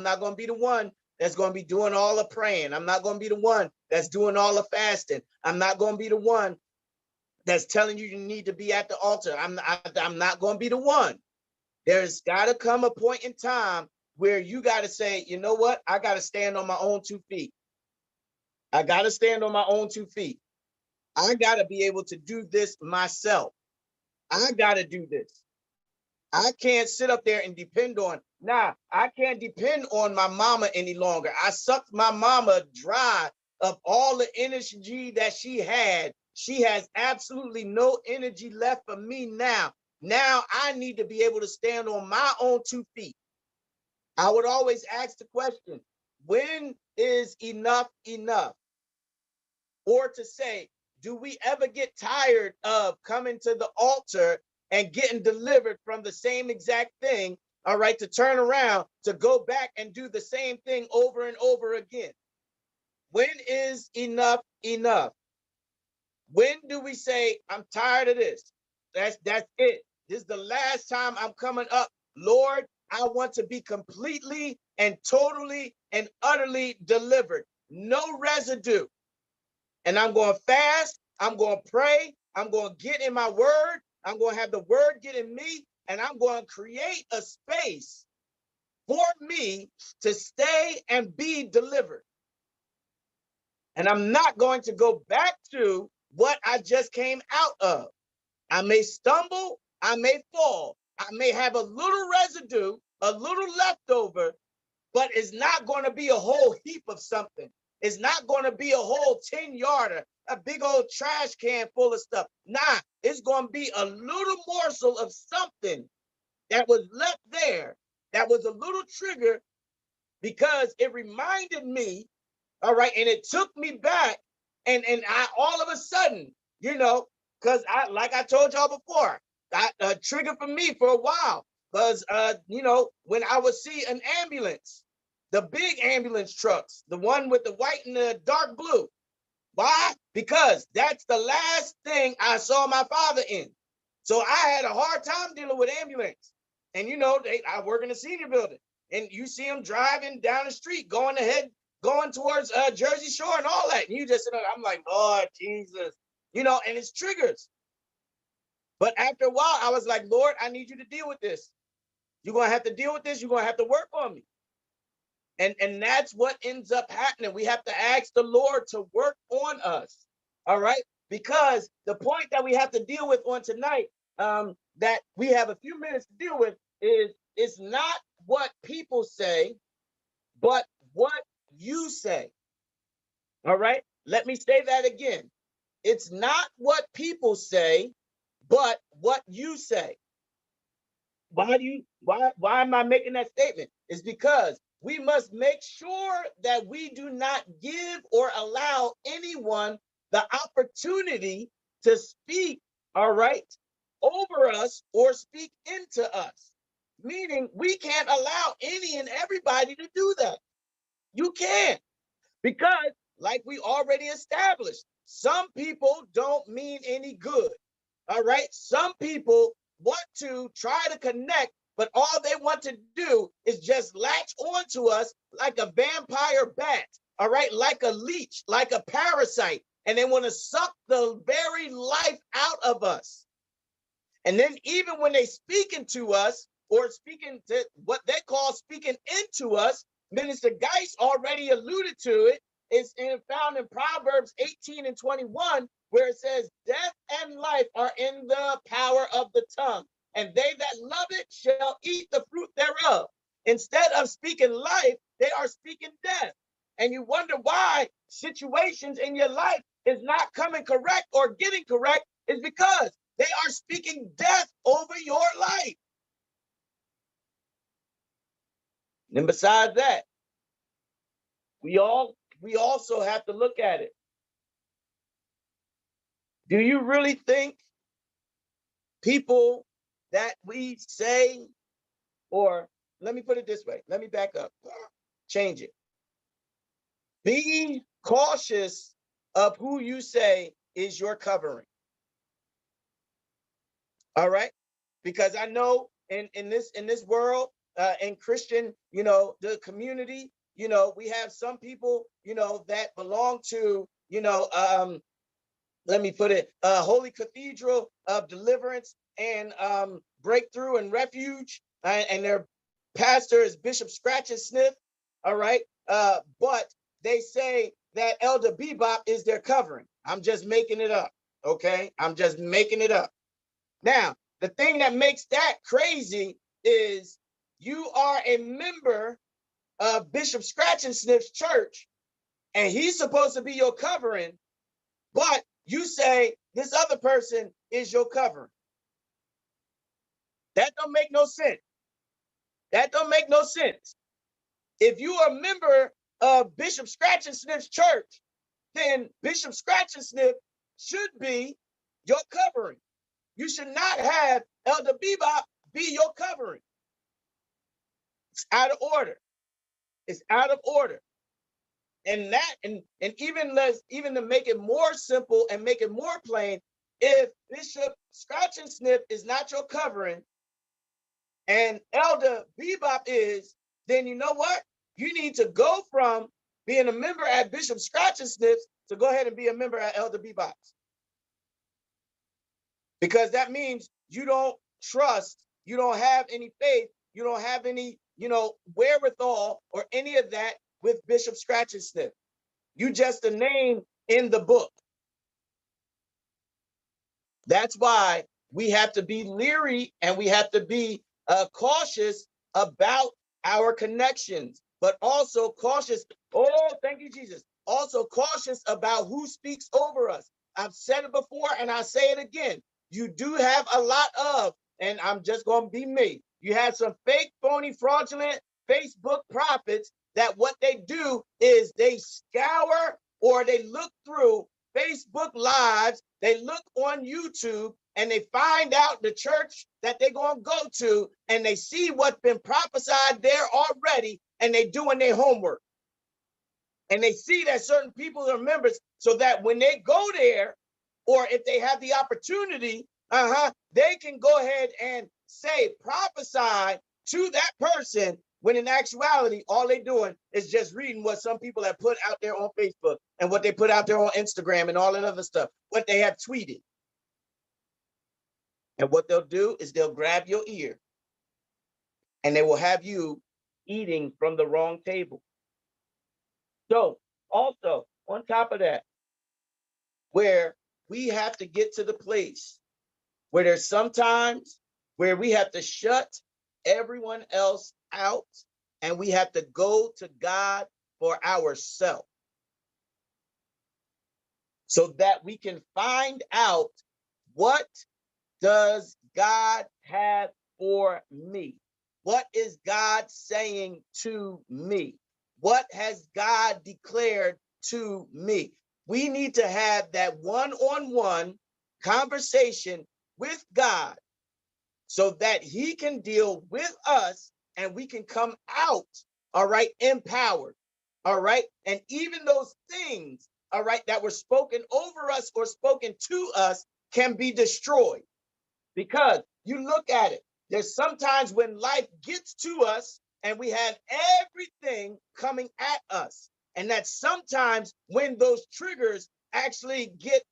not going to be the one that's going to be doing all the praying. I'm not going to be the one that's doing all the fasting. I'm not going to be the one that's telling you you need to be at the altar. I'm not going to be the one. There's got to come a point in time where you got to say, you know what? I got to stand on my own 2 feet. I got to stand on my own 2 feet. I got to be able to do this myself. I got to do this. I can't sit up there and depend on, I can't depend on my mama any longer. I sucked my mama dry of all the energy that she had. She has absolutely no energy left for me now. Now I need to be able to stand on my own 2 feet. I would always ask the question, when is enough enough? Or to say, do we ever get tired of coming to the altar and getting delivered from the same exact thing, all right, to turn around, to go back and do the same thing over and over again? When is enough enough? When do we say, I'm tired of this? That's it. This is the last time I'm coming up. Lord, I want to be completely and totally and utterly delivered. No residue. And I'm going to fast. I'm going to pray. I'm going to get in my word. I'm going to have the word get in me. And I'm going to create a space for me to stay and be delivered. And I'm not going to go back to what I just came out of. I may stumble. I may fall. I may have a little residue, a little leftover, but it's not going to be a whole heap of something. It's not going to be a whole 10-yarder, a big old trash can full of stuff. It's going to be a little morsel of something that was left there, that was a little trigger, because it reminded me, all right, and it took me back, and I all of a sudden, because like I told y'all before, a trigger for me for a while was, when I would see an ambulance, the big ambulance trucks, the one with the white and the dark blue. Why? Because that's the last thing I saw my father in. So I had a hard time dealing with ambulance. And I work in the senior building, and you see them driving down the street, going towards Jersey Shore and all that. And you just, I'm like, Lord Jesus, and it's triggers. But after a while, I was like, Lord, I need you to deal with this. You're going to have to deal with this. You're going to have to work on me. And that's what ends up happening. We have to ask the Lord to work on us. All right. Because the point that we have to deal with on tonight, that we have a few minutes to deal with, is it's not what people say, but what you say. All right. Let me say that again. It's not what people say, but what you say. Why am I making that statement? It's because we must make sure that we do not give or allow anyone the opportunity to speak, all right, over us or speak into us. Meaning we can't allow any and everybody to do that. You can't. Because, like we already established, some people don't mean any good. All right. Some people want to try to connect, but all they want to do is just latch onto us like a vampire bat. All right. Like a leech, like a parasite. And they want to suck the very life out of us. And then even when they speaking to us, or speaking to what they call speaking into us, Minister Geist already alluded to it. It's found in Proverbs 18:21, where it says, death and life are in the power of the tongue, and they that love it shall eat the fruit thereof. Instead of speaking life, they are speaking death. And you wonder why situations in your life is not coming correct or getting correct, is because they are speaking death over your life. And besides that, we also have to look at it. Do you really think people that we say, or let me put it this way, let me back up, change it. Be cautious of who you say is your covering. All right? Because I know in this world, in Christian, the community, we have some people, that belong to, let me put it, Holy Cathedral of Deliverance and Breakthrough and Refuge, and their pastor is Bishop Scratch and Sniff. All right, but they say that Elder Bebop is their covering. I'm just making it up. Okay, I'm just making it up. Now, the thing that makes that crazy is you are a member of Bishop Scratch and Sniff's church, and he's supposed to be your covering, but you say this other person is your covering. That don't make no sense. That don't make no sense. If you are a member of Bishop Scratch and Sniff's church, then Bishop Scratch and Sniff should be your covering. You should not have Elder Bebop be your covering. It's out of order. It's out of order. And that, and even to make it more simple and make it more plain, if Bishop Scratch and Sniff is not your covering and Elder Bebop is, then you know what? You need to go from being a member at Bishop Scratch and Sniff's to go ahead and be a member at Elder Bebop's. Because that means you don't trust, you don't have any faith, you don't have any, wherewithal or any of that with Bishop Scratch and Sniff. You just a name in the book. That's why we have to be leery and we have to be cautious about our connections, but also cautious. Oh, thank you, Jesus. Also cautious about who speaks over us. I've said it before and I say it again. You do have a lot of, and I'm just going to be me. You have some fake, phony, fraudulent Facebook prophets that what they do is they scour or they look through Facebook Lives, they look on YouTube, and they find out the church that they're going to go to, and they see what's been prophesied there already, and they doing their homework. And they see that certain people are members, so that when they go there, or if they have the opportunity, they can go ahead and say, prophesy to that person, when in actuality, all they're doing is just reading what some people have put out there on Facebook and what they put out there on Instagram and all that other stuff, what they have tweeted. And what they'll do is they'll grab your ear and they will have you eating from the wrong table. So also, on top of that, where we have to get to the place where there's sometimes where we have to shut everyone else out and we have to go to God for ourselves so that we can find out, what does God have for me? What is God saying to me? What has God declared to me? We need to have that one-on-one conversation with God so that he can deal with us and we can come out, all right, empowered, all right? And even those things, all right, that were spoken over us or spoken to us can be destroyed. Because you look at it, there's sometimes when life gets to us and we have everything coming at us. And that's sometimes when those triggers actually get,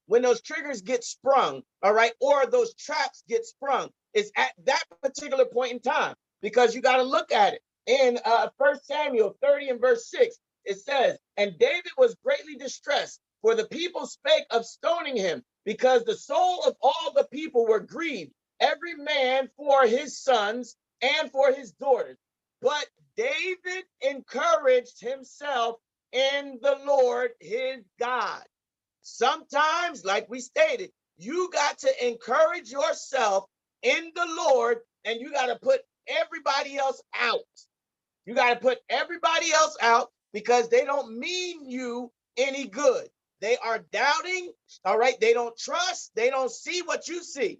when those triggers get sprung, all right, or those traps get sprung, is at that particular point in time. Because you got to look at it. In 1 Samuel 30 and verse 6, it says, and David was greatly distressed, for the people spake of stoning him, because the soul of all the people were grieved, every man for his sons and for his daughters. But David encouraged himself in the Lord his God. Sometimes, like we stated, you got to encourage yourself in the Lord, and you got to put everybody else out. You got to put everybody else out because they don't mean you any good. They are doubting, all right? They don't trust. They don't see what you see.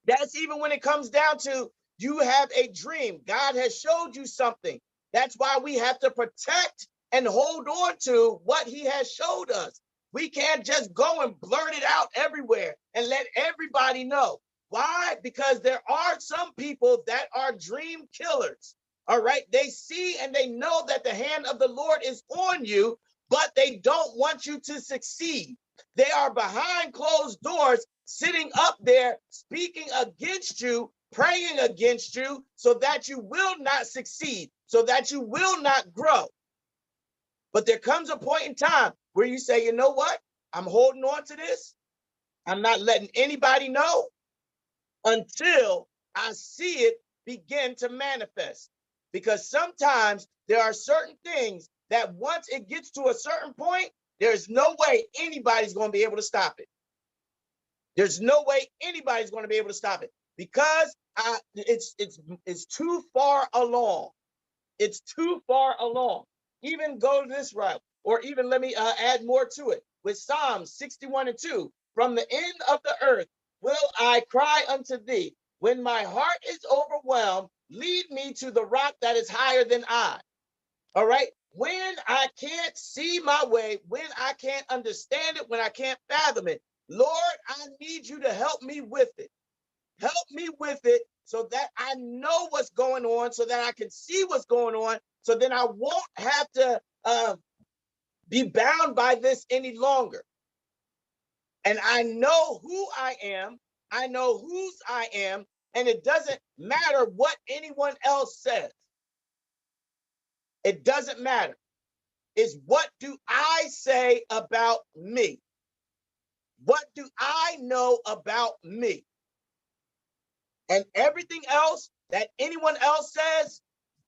That's even when it comes down to you have a dream. God has showed you something. That's why we have to protect and hold on to what he has showed us. We can't just go and blurt it out everywhere and let everybody know. Why? Because there are some people that are dream killers. All right. They see and they know that the hand of the Lord is on you, but they don't want you to succeed. They are behind closed doors, sitting up there, speaking against you, praying against you, so that you will not succeed, so that you will not grow. But there comes a point in time where you say, you know what? I'm holding on to this. I'm not letting anybody know until I see it begin to manifest. Because sometimes there are certain things that once it gets to a certain point, there's no way anybody's going to be able to stop it. There's no way anybody's going to be able to stop it because it's too far along. It's too far along. Even go this route, or even let me add more to it. With Psalms 61:2, from the end of the earth will I cry unto thee. When my heart is overwhelmed, lead me to the rock that is higher than I. All right. When I can't see my way, when I can't understand it, when I can't fathom it, Lord, I need you to help me with it. Help me with it so that I know what's going on, so that I can see what's going on, so then I won't have to be bound by this any longer. And I know who I am. I know whose I am. And it doesn't matter what anyone else says. It doesn't matter. It's what do I say about me? What do I know about me? And everything else that anyone else says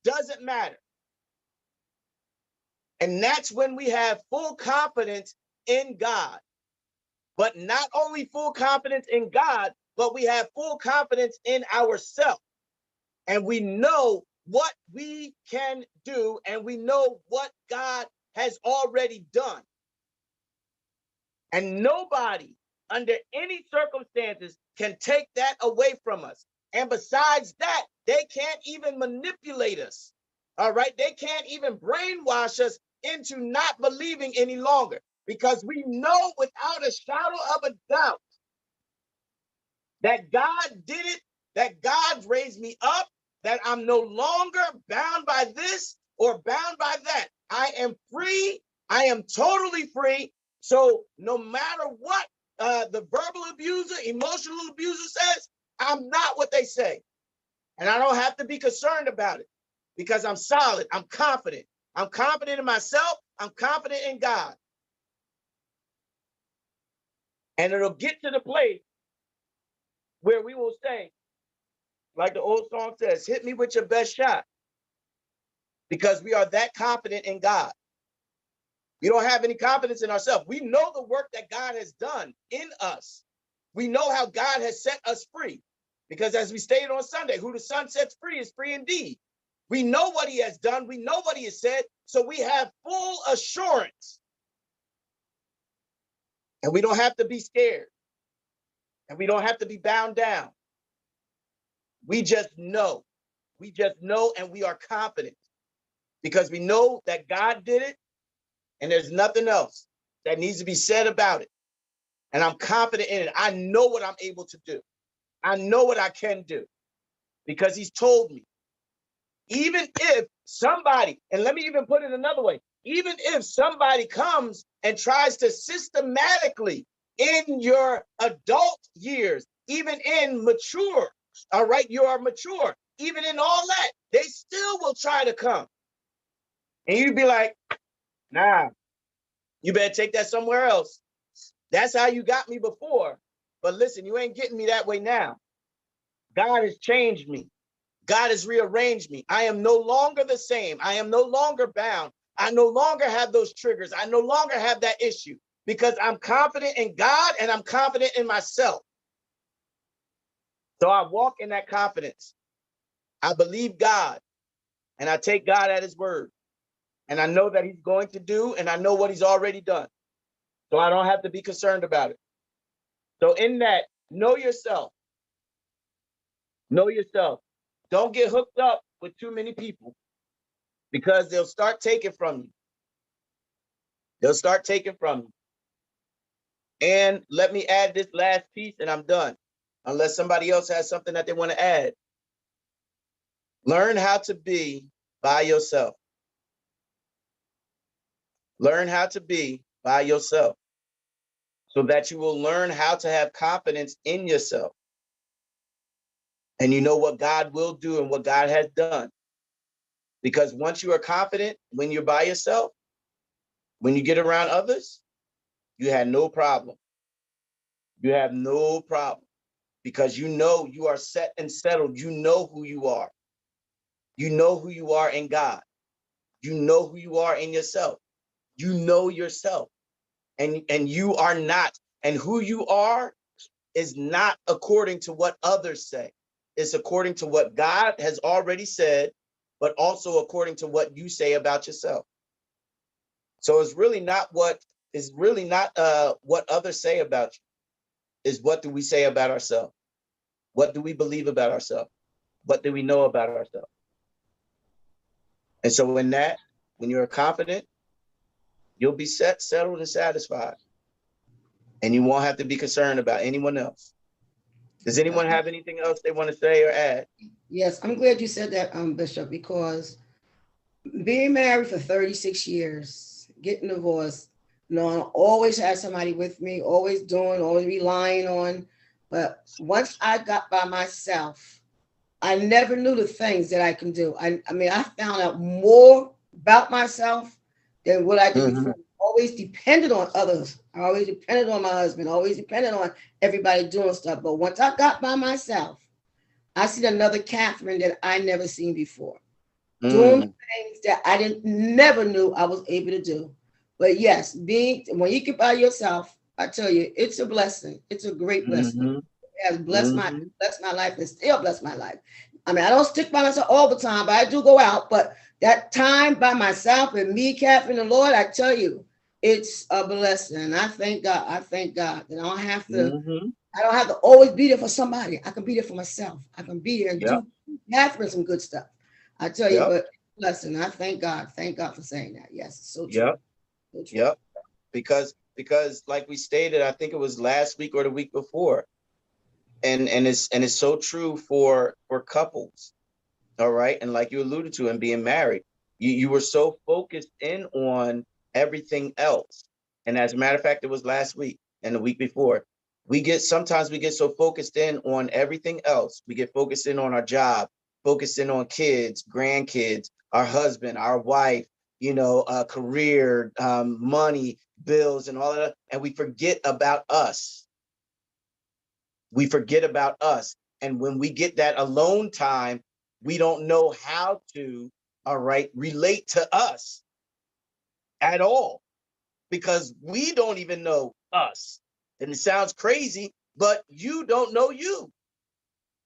doesn't matter. And that's when we have full confidence in God. But not only full confidence in God, but we have full confidence in ourselves. And we know what we can do, and we know what God has already done. And nobody under any circumstances can take that away from us. And besides that, they can't even manipulate us. All right. They can't even brainwash us into not believing any longer, because we know without a shadow of a doubt that God did it, that God raised me up, that I'm no longer bound by this or bound by that. I am free. I am totally free. So no matter what the verbal abuser, emotional abuser says, I'm not what they say. And I don't have to be concerned about it because I'm solid. I'm confident. I'm confident in myself. I'm confident in God. And it'll get to the place where we will say, like the old song says, hit me with your best shot, because we are that confident in God. We don't have any confidence in ourselves. We know the work that God has done in us. We know how God has set us free, because as we stated on Sunday, who the Son sets free is free indeed. We know what he has done. We know what he has said. So we have full assurance. And we don't have to be scared. And we don't have to be bound down. We just know. We just know, and we are confident because we know that God did it, and there's nothing else that needs to be said about it. And I'm confident in it. I know what I'm able to do. I know what I can do because he's told me. Even if somebody, and let me even put it another way, even if somebody comes and tries to systematically in your adult years, even in mature, all right, you are mature, even in all that, they still will try to come. And you'd be like, nah, you better take that somewhere else. That's how you got me before. But listen, you ain't getting me that way now. God has changed me. God has rearranged me. I am no longer the same. I am no longer bound. I no longer have those triggers. I no longer have that issue because I'm confident in God and I'm confident in myself. So I walk in that confidence. I believe God and I take God at his word. And I know that he's going to do, and I know what he's already done. So I don't have to be concerned about it. So in that, know yourself. Know yourself. Don't get hooked up with too many people because they'll start taking from you. They'll start taking from you. And let me add this last piece and I'm done. Unless somebody else has something that they want to add. Learn how to be by yourself. Learn how to be by yourself. so that you will learn how to have confidence in yourself. And you know what God will do and what God has done. Because once you are confident, when you're by yourself, when you get around others, you have no problem. You have no problem because you know you are set and settled. You know who you are. You know who you are in God. You know who you are in yourself. You know yourself, and you are not. And who you are is not according to what others say. It's according to what God has already said, but also according to what you say about yourself. So it's really not what others say about you. Is what do we say about ourselves? What do we believe about ourselves? What do we know about ourselves? And so in that, when you're confident, you'll be settled, and satisfied. And you won't have to be concerned about anyone else. Does anyone have anything else they want to say or add? Yes, I'm glad you said that, Bishop, because being married for 36 years, getting divorced, I always had somebody with me, always relying on. But once I got by myself, I never knew the things that I can do. I mean, I found out more about myself than what I did before. Always depended on others. I always depended on my husband, always depended on everybody doing stuff. But once I got by myself, I seen another Catherine that I never seen before. Doing things that I never knew I was able to do. But yes, when you get by yourself, I tell you, it's a blessing. It's a great blessing. It has blessed my life and still bless my life. I mean, I don't stick by myself all the time, but I do go out. But that time by myself and me, Catherine, the Lord, I tell you, it's a blessing. And I thank God. I thank God that I don't have to always be there for somebody. I can be there for myself. I can be there and do Catherine some good stuff. I tell you, but blessing. I thank God. Thank God for saying that. Yes, it's so true. So true. Because like we stated, I think it was last week or the week before, and it's so true for couples. All right. And like you alluded to in being married, you were so focused in on everything else. And as a matter of fact, it was last week and the week before. Sometimes we get so focused in on everything else. We get focused in on our job, focused in on kids, grandkids, our husband, our wife, career, money, bills, and all of that. And we forget about us. We forget about us. And when we get that alone time, we don't know how to, relate to us at all, because we don't even know us. And it sounds crazy, but you don't know you,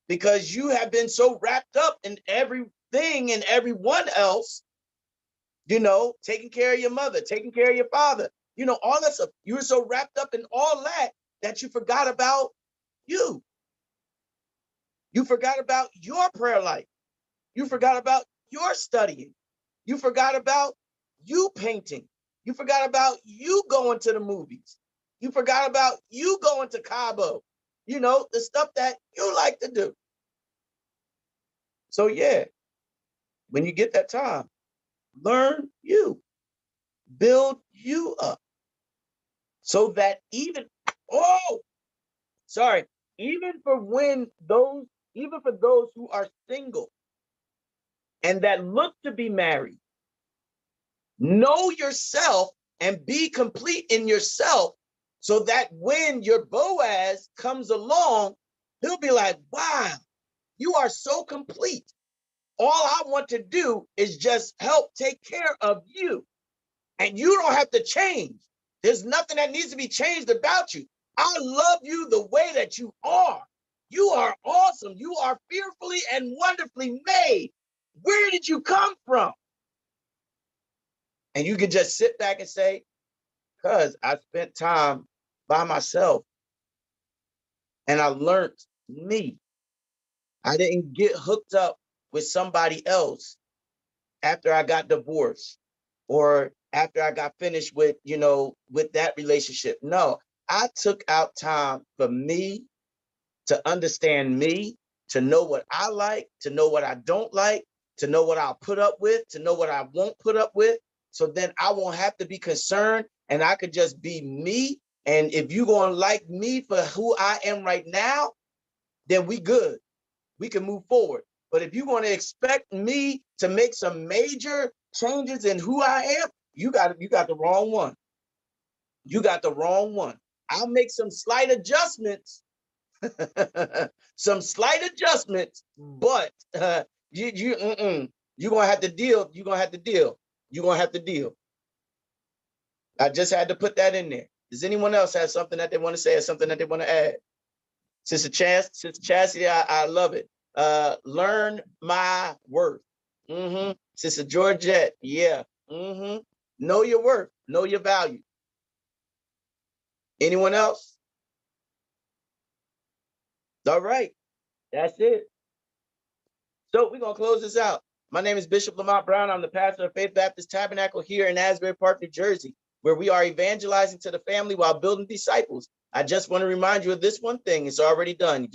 because you have been so wrapped up in everything and everyone else, taking care of your mother, taking care of your father, all that stuff. You were so wrapped up in all that you forgot about you. You forgot about your prayer life. You forgot about your studying. You forgot about you painting. You forgot about you going to the movies. You forgot about you going to Cabo, the stuff that you like to do. So yeah, when you get that time, learn you, build you up, so that even for those who are single and that look to be married, know yourself and be complete in yourself, so that when your Boaz comes along, he'll be like, wow, you are so complete. All I want to do is just help take care of you. And you don't have to change. There's nothing that needs to be changed about you. I love you the way that you are. You are awesome. You are fearfully and wonderfully made. Where did you come from? And you can just sit back and say, because I spent time by myself and I learned me. I didn't get hooked up with somebody else after I got divorced or after I got finished with that relationship. No, I took out time for me, to understand me, to know what I like, to know what I don't like, to know what I'll put up with, to know what I won't put up with. So then I won't have to be concerned, and I could just be me And if you're going to like me for who I am right now, then we good. We can move forward. But if you're going to expect me to make some major changes in who I am, you got the wrong one. You got the wrong one. I'll make some slight adjustments, some slight adjustments, but you're gonna have to deal. You're gonna have to deal. You're gonna have to deal. I just had to put that in there. Does anyone else have something that they want to say or something that they want to add? Sister Chastity, I love it. Learn my worth. Sister Georgette, yeah. Know your worth. Know your value. Anyone else? All right. That's it. So we're going to close this out. My name is Bishop Lamont Brown. I'm the pastor of Faith Baptist Tabernacle here in Asbury Park, New Jersey, where we are evangelizing to the family while building disciples. I just want to remind you of this one thing. It's already done.